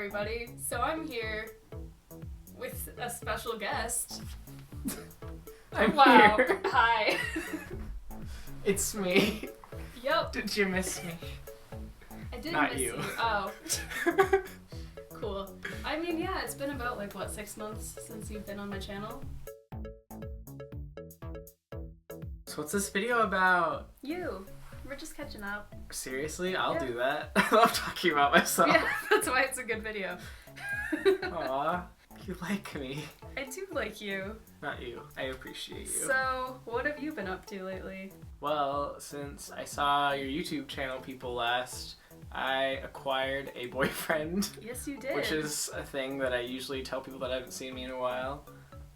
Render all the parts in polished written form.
everybody. So I'm here with a special guest. I'm Wow. here. Hi. It's me. Yep. Did you miss me? I did Not miss you. Oh. Cool. I mean, yeah, it's been about 6 months since you've been on my channel. So what's this video about? You. We're just catching up. Seriously? I'll Yeah. do that. I love talking about myself. Yeah, that's why it's a good video. Aw, you like me. I do like you. Not you. I appreciate you. So, what have you been up to lately? Well, since I saw your YouTube channel people last, I acquired a boyfriend. Yes, you did. Which is a thing that I usually tell people that haven't seen me in a while.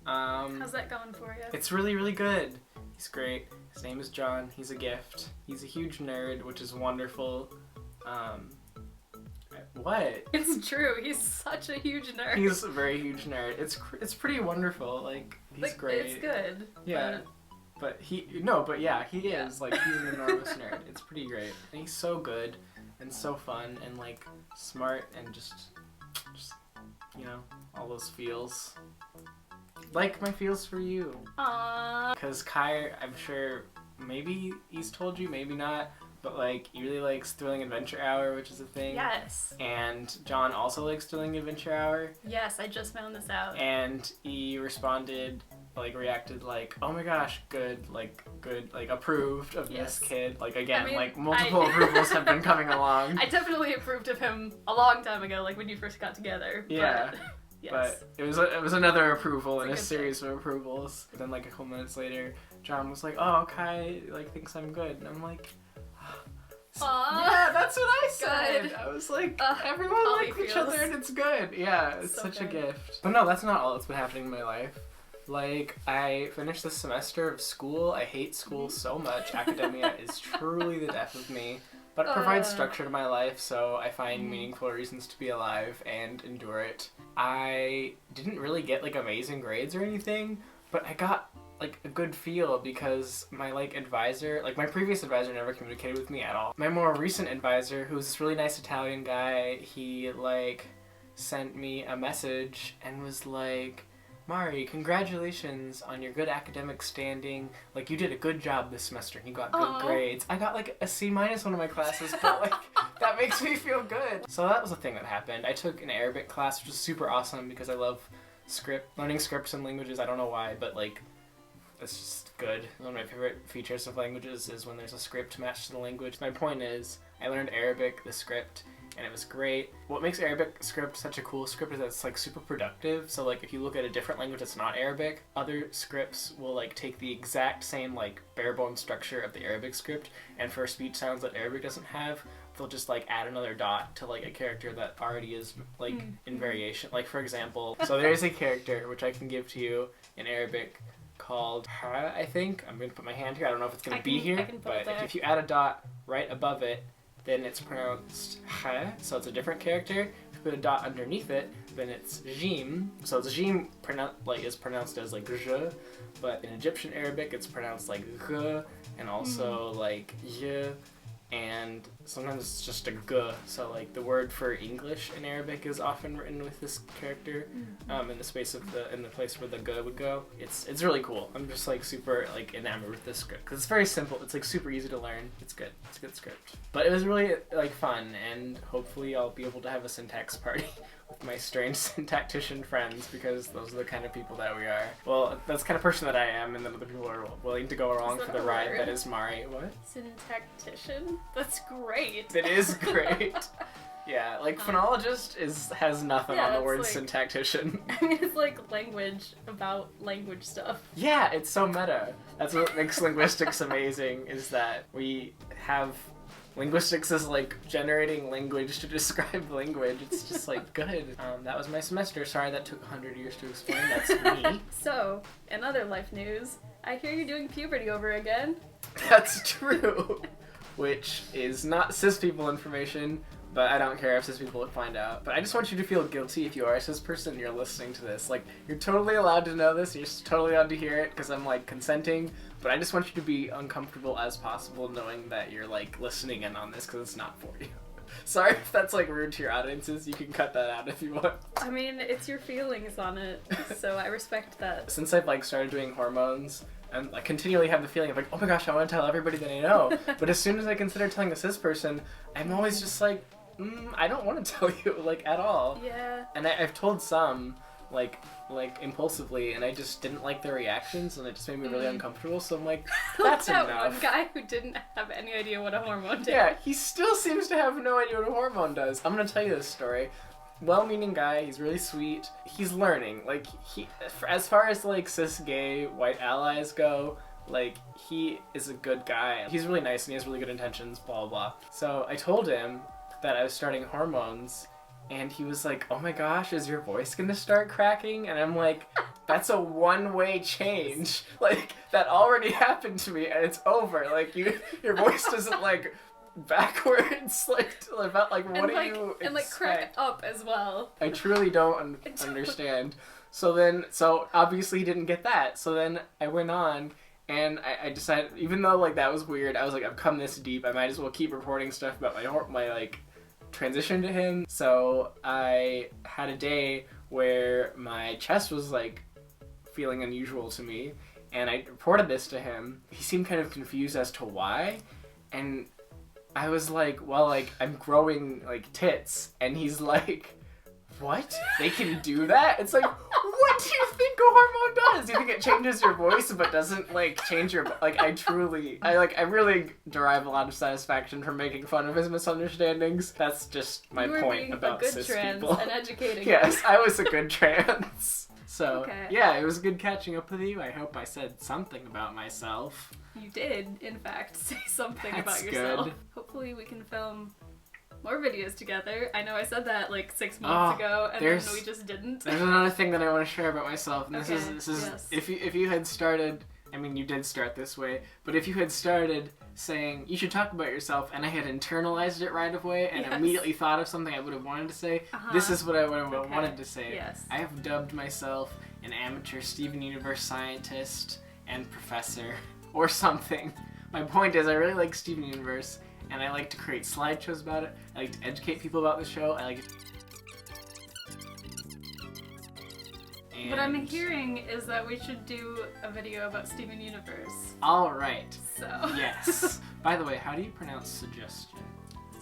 How's that going for you? It's really, really good. He's great. His name is John. He's a gift. He's a huge nerd, which is wonderful. What? It's true. He's such a huge nerd. He's a very huge nerd. It's pretty wonderful. He's great. It's good. Yeah. But he is. He's an enormous nerd. It's pretty great. And he's so good and so fun and smart and just all those feels. Like my feels for you. Aww. Because Kai, I'm sure, maybe he's told you, maybe not, but he really likes Thrilling Adventure Hour, which is a thing. Yes. And John also likes Thrilling Adventure Hour. Yes, I just found this out. And he reacted, oh my gosh, good, approved of Yes. this kid. I mean, multiple approvals have been coming along. I definitely approved of him a long time ago, when you first got together. Yeah. But, yes. But it was another approval in a good series of approvals. Then a couple minutes later, John was like, "Oh, Kai thinks I'm good," and I'm like, Aww. "Yeah, that's what I said." Good. I was like, All "Everyone likes each feels. other, and it's good." Yeah, it's So such a good. gift. But no, that's not all that's been happening in my life. I finished this semester of school. I hate school so much. Academia is truly the death of me. But it provides structure to my life, so I find meaningful reasons to be alive and endure it. I didn't really get amazing grades or anything, but I got a good feel because my advisor, my previous advisor never communicated with me at all. My more recent advisor, who's this really nice Italian guy, he sent me a message and was like, "Mari, congratulations on your good academic standing. You did a good job this semester and you got good Aww. grades." I got a C- one of my classes, but that makes me feel good. So that was a thing that happened. I took an Arabic class, which was super awesome because I love learning scripts and languages. I don't know why, but it's just good. One of my favorite features of languages is when there's a script matched to the language. My point is, I learned Arabic, the script, and it was great. What makes Arabic script such a cool script is that it's super productive. So if you look at a different language that's not Arabic, other scripts will take the exact same bare bones structure of the Arabic script, and for speech sounds that Arabic doesn't have, they'll just add another dot to a character that already is in variation. For example, so there's a character which I can give to you in Arabic called ha, I think. I'm going to put my hand here. I don't know if it's going to be here, but if you add a dot right above it, then it's pronounced ha, so it's a different character. If you put a dot underneath it, then it's jim. So the jim is pronounced as je, but in Egyptian Arabic it's pronounced g, and also y, and sometimes it's just a g. So the word for English in Arabic is often written with this character in the space of in the place where the g would go. It's really cool. I'm just super enamored with this script because it's very simple. It's super easy to learn. It's good. It's a good script. But it was really fun, and hopefully I'll be able to have a syntax party with my strange syntactician friends, because those are the kind of people that we are. Well, that's the kind of person that I am, and then other people are willing to go along for the ride that is Mari. What? Syntactician? That's great. It is great. Yeah, phonologist has nothing on the word it's syntactician. I mean, it's language about language stuff. Yeah, it's so meta. That's what makes linguistics amazing, is that we have... Linguistics is generating language to describe language. It's just good. That was my semester. Sorry that took 100 years to explain. That's me. So, in other life news, I hear you're doing puberty over again. That's true. Which is not cis people information, but I don't care if cis people would find out. But I just want you to feel guilty if you are a cis person and you're listening to this. You're totally allowed to know this. You're totally allowed to hear it because I'm consenting. But I just want you to be uncomfortable as possible knowing that you're listening in on this because it's not for you. Sorry if that's like rude to your audiences. You can cut that out if you want. I mean, it's your feelings on it, so I respect that. Since I've like started doing hormones, and I continually have the feeling of like, oh my gosh, I want to tell everybody that I know. But as soon as I consider telling a cis person, I'm always just like, I don't want to tell you like at all. Yeah. And I've told some like impulsively, and I just didn't like their reactions, and it just made me really uncomfortable. So I'm like, that's that enough. one guy who didn't have any idea what a hormone did. Yeah, he still seems to have no idea what a hormone does. I'm gonna tell you this story. Well-meaning guy, he's really sweet. He's learning. Like, as far as like cis gay white allies go, like, he is a good guy. He's really nice and he has really good intentions, blah blah blah. So I told him that I was starting hormones, and he was like, oh my gosh, is your voice gonna start cracking? And I'm like, that's a one-way change. Like, that already happened to me and it's over. Like, your voice doesn't like backwards, like about like what do you expect? And like crack up as well. I truly don't understand. So obviously he didn't get that. So then I went on and I decided, even though like that was weird, I was like, I've come this deep, I might as well keep reporting stuff about my like transition to him. So I had a day where my chest was like feeling unusual to me, and I reported this to him. He seemed kind of confused as to why, and I was like, well, like, I'm growing, like, tits. And he's like, what? They can do that? It's like, what do you think a hormone does? Do you think it changes your voice but doesn't, like, change your... Like, I really derive a lot of satisfaction from making fun of his misunderstandings. That's just my point about cis people. You were being a good trans and educating. Yes, I was a good trans. So, okay. Yeah, it was good catching up with you. I hope I said something about myself. You did, in fact, say something That's about yourself. Good. Hopefully we can film more videos together. I know I said that like 6 months ago, and then we just didn't. There's another thing that I want to share about myself, and this is yes. if you had started, I mean you did start this way, but if you had started saying you should talk about yourself, and I had internalized it right away and immediately thought of something I would have wanted to say, this is what I would have wanted to say. Yes. I have dubbed myself an amateur Steven Universe scientist and professor or something. My point is, I really like Steven Universe, and I like to create slideshows about it. I like to educate people about the show. What I'm hearing is that we should do a video about Steven Universe. All right. So. Yes. By the way, how do you pronounce suggestion?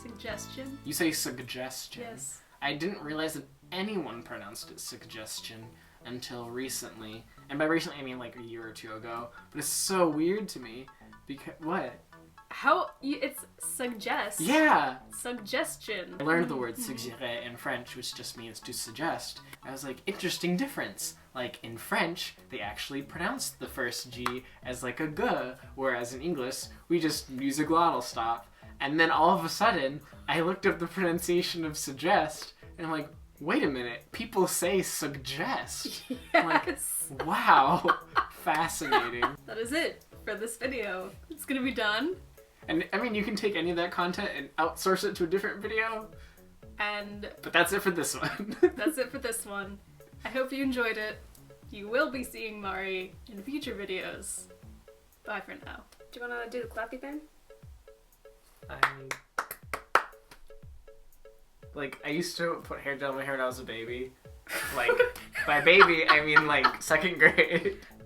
Suggestion? You say suggestion. Yes. I didn't realize that anyone pronounced it suggestion until recently. And by recently, I mean like a year or two ago. But it's so weird to me. Because, what? It's suggest. Yeah! Suggestion. I learned the word suggérer in French, which just means to suggest. I was like, interesting difference. Like, in French, they actually pronounce the first G as like a G, whereas in English, we just use a glottal stop. And then all of a sudden, I looked up the pronunciation of suggest, and I'm like, wait a minute, people say suggest. Yes. I'm like, wow, fascinating. That is it for this video. It's gonna be done. And I mean, you can take any of that content and outsource it to a different video. But that's it for this one. That's it for this one. I hope you enjoyed it. You will be seeing Mari in future videos. Bye for now. Do you want to do the clappy thing? I used to put hair gel in my hair when I was a baby. Like, by baby, I mean like 2nd grade.